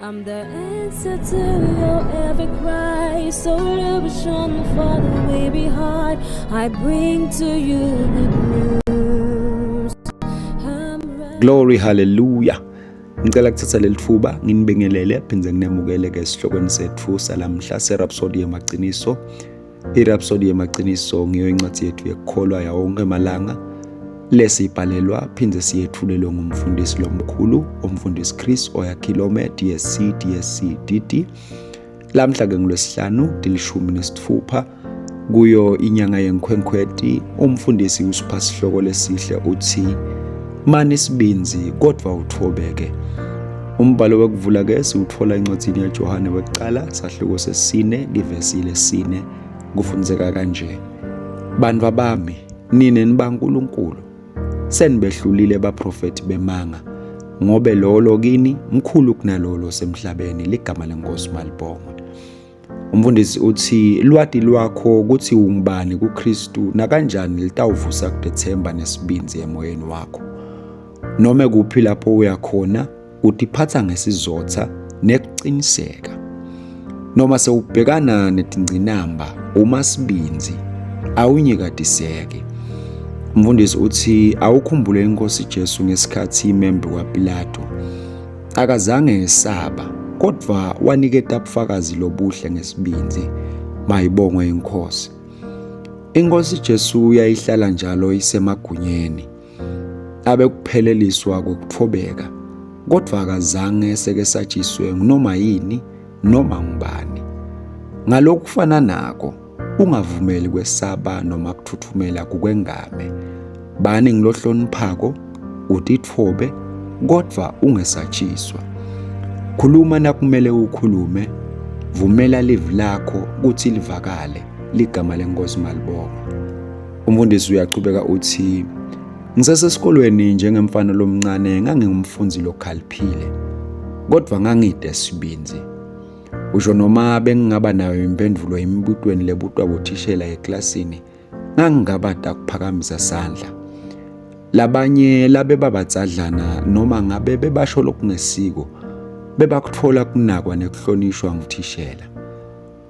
I'm the answer to your every cry. So illusion for the way behind. I bring to you good news. Glory, hallelujah. Ngicela kuthatha leli thuba nginibingelele phindze nginemukele ke esihlokweni sethu salamhla seRhapsody yamaqiniso. iRhapsody yamaqiniso ngiyo incwadi yethu yekukholwa yawonke amalanga lesibhalelwa phindze siyethulelwe ngumfundisi lomkhulu umfundisi Chris Oyakhilome DSC DD. Lamhla ke ngolwesihlanu dilishumi nesithupha kuyo inyanga yeNkhwenkhweti. Umfundisi usipha isihloko lesihle uthi mani sibinzi kodwa uthobeke. Umbhalo wekuvula ke siwuthola encwadini yaJohane wekuqala sahluko sesine livesi lesine kufundzeka kanje: Bantu bami, nine nibaNkulunkulu, senibehlulile abaprofeti bemanga, ngobe lolo kini mkhulu kunalolo semhlabeni, ligama leNkosi malibongwe. Umfundisi uthi lwati lwakho ukuthi ungubani kuKristu na kanjani litawuvusa kudethemba nesibinzi emoyeni wakho. Noma kuphi lapho uyakhona utiphatha ngesizotha nekuciniseka. Noma sewubhekana netingcinamba umasibinzi awunyikadiseke. Umfundisi uthi awukhumbule iNkosi Jesu ngesikhathi imembe kwaPilato akazange esaba, kodwa waniketa ubufakazi lobuhle ngesibinzi, mayibongwe iNkosi. iNkosi Jesu yayihlala njalo isemagunyeni abe kupheleliswa kokuthobeka, kodwa akazange seke satshiswe noma yini noma ngubani. Ngalokhu kufana nako ungavumeli kwesaba noma kuthuthumela kukwengame. Bani ngilohloniphako utitfobe kodwa ungesatshiswa. Khuluma nakumele ukhulume, vumela livi lakho ukuthi livakale, ligama leNkosi malibongwe. Umfundisi uyaqhubeka uthi ngisesesikolweni njengemfana lomncane ngangingumfundzi lokhaliphile, kodwa ngangide sibinzi. Usho noma bengingaba nayo impendulo emibutweni lebutwa bothishela eklasini, ngangingabada kuphakamisa sandla. Labanye labe babadzadlana noma ngabe bebasho lokungesiko, bebakutfola kunakwa nekuhlonishwa nguthishela.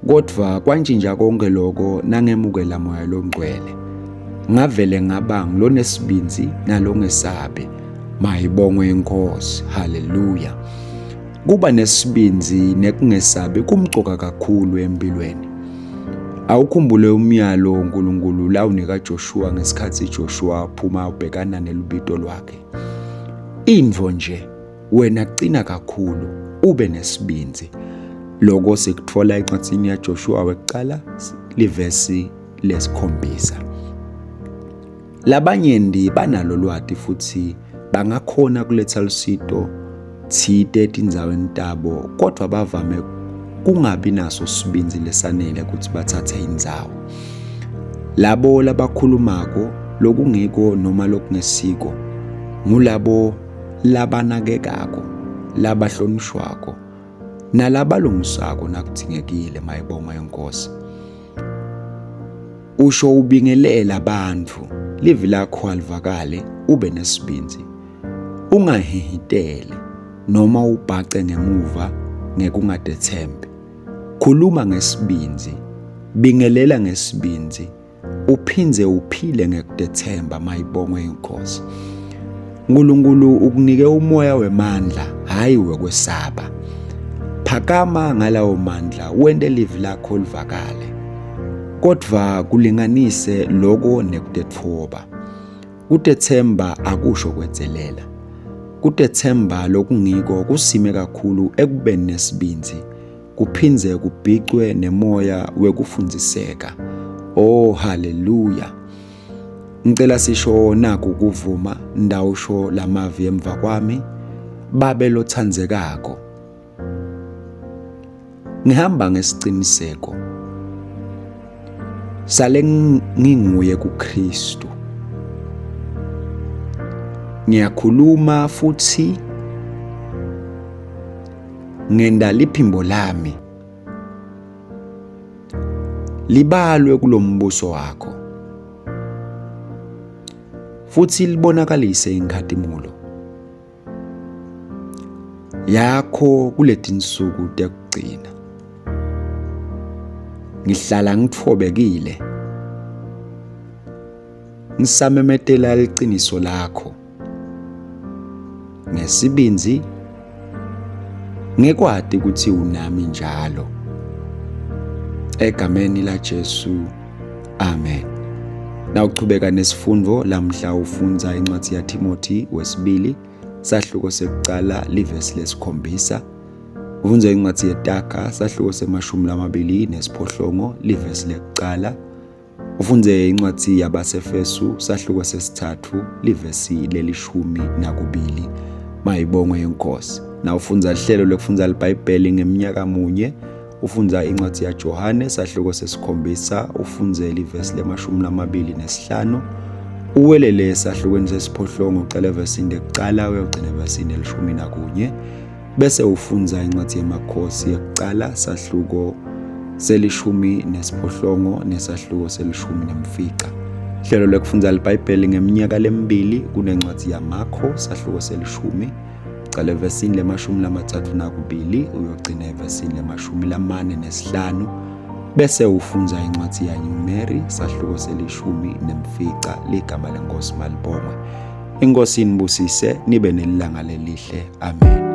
Kodwa kwanjinja konke lokho nangemukela moya lomgcwele. Ngavele ngaba ngilonesibinzi nalongesabe, mayibongwe iNkosi, haleluya. Kuba nesibinzi nekungesabi kumcoka kakhulu empilweni. Awukhumbule umyalo uNkulunkulu lawunika Joshua ngesikhathi Joshua phuma ubhekana nelubito lwakhe. Indvo nje wena qina kakhulu ube nesibinzi. Lokho sikutfola encwadini yaJoshua wekuqala livesi lesikhombisa. Labanye banalo lwati futhi bangakhona kuletha lusito thide etindzaweni tabo, kodwa bavame kungabi naso sibinzi lesanele ukuthi bathathe indzawo. Labo labakhulumako lokungiko noma lokungesiko ngulabo labanakekako, labahlonishwako nalabalungisako nakudzingekile, mayibongwe iNkosi. Usho ubingelela abantu, livi lakho alivakale, ube nesibinzi. Ungahihitele noma ubhace ngemuva ngekungadethembi. Khuluma ngesibinzi, bingelela ngesibinzi, uphindze uphile ngekudethemba, mayibongwe iNkosi. uNkulunkulu ukunike umoya wemandla, hayi wekwesaba. Phakama ngalawo mandla wende livi lakho livakale, kodwa kulinganise lokho nekudetfoba. Kudethemba akusho kwedzelela. Kudethemba lokungiko kusime kakhulu ekubeni nesibinzi, kuphindze kubhicwe nemoya wekufundziseka. Oh haleluya. Ngicela sisho naku kuvuma ndawusho lamavi emva kwami, babe lothandzekako. Ngihamba ngesiciniseko, sale nginguye kuKristu. Ngiyakhuluma futhi ngenda liphimbo lami libalwe kulombuso wakho, futhi libonakalise inkhatimulo. yakho kuleti nsuku tekugcina. Ngihlala ngithobekile, ngisamemetela iqiniso lakho ngesibinzi, ngekwadi ukuthi unami njalo. Egameni la Jesu, amen. Nawuchubeka nesifundo lamhla ufunza incwadi ya Timothi wesibili sahluko sekucala livesi lesikhombisa. Ufunza incwadi yeTaga sahluko se-28 livesi lekucala. Ufunze incwadi yabaseFesu sahluko sesithathu livesi leli-12. Mayibongwe yenkosi. Na ufunza ihlelo lokufunda iBhayibheli ngeminyaka munye. Ufunza incwadi yaJohane sahluko sesikhombisa, ufunze livesi le-25. Uwelele sahlukweni sesiphohlongo ucala evesini lekucala uyogcina evesini le-11. Bese ufunza incwadi yemakhosi yekucala sahluko se-18 nesahluko se-19. Hlelo lokufunda iBhayibheli ngeminyaka lemibili kunencwadi yaMakho sahluko se-10 ucala evesini le-32 uyogcina evesini le-45. Bese ufunza incwadi yaNumeri sahluko se-14 ligama lenkosi malibongwe. Inkosi inibusise nibe nelilanga lelihle. Amen.